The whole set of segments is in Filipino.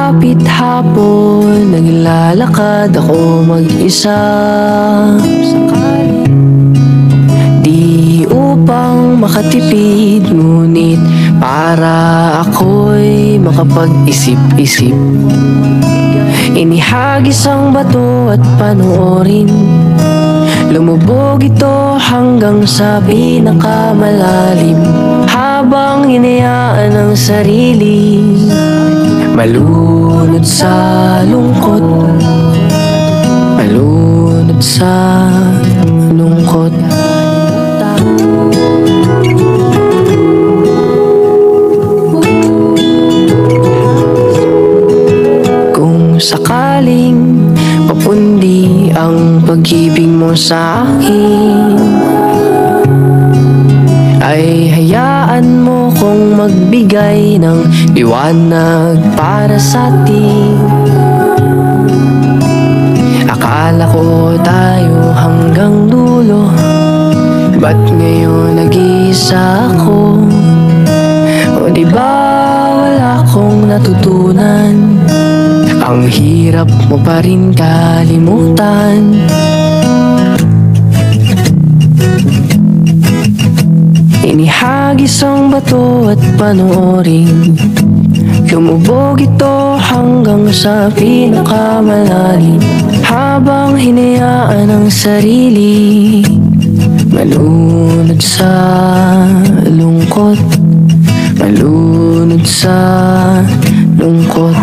Kapit hapon, naglalakad ako mag-isa. Di upang makatipid, ngunit para ako'y makapag-isip-isip. Inihagis ang bato at panoorin, lumubog ito hanggang sa pinakamalalim. Habang hinayaan ang sarili malunod sa lungkot, malunod sa lungkot. Kung sakaling papundi ang pag-ibig mo sa akin, ay hayaan mo kong magbigay ng liwanag para sa atin. Akala ko tayo hanggang dulo, ba't ngayon nag-iisa ako? O diba wala akong natutunan? Ang hirap mo pa rin kalimutan. Inihagis ang bato at panoorin, lumubog ito hanggang sa pinakamalalim. Habang hinayaan ang sarili malunod sa lungkot, malunod sa lungkot.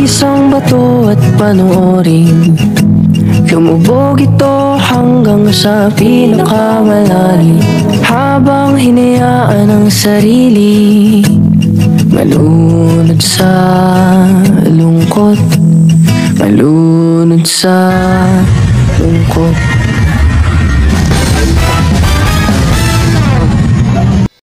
Isang bato at panoorin, lumubog ito hanggang sa pinakamalalim. Habang hinayaan ang sarili malunod sa lungkot, malunod sa lungkot.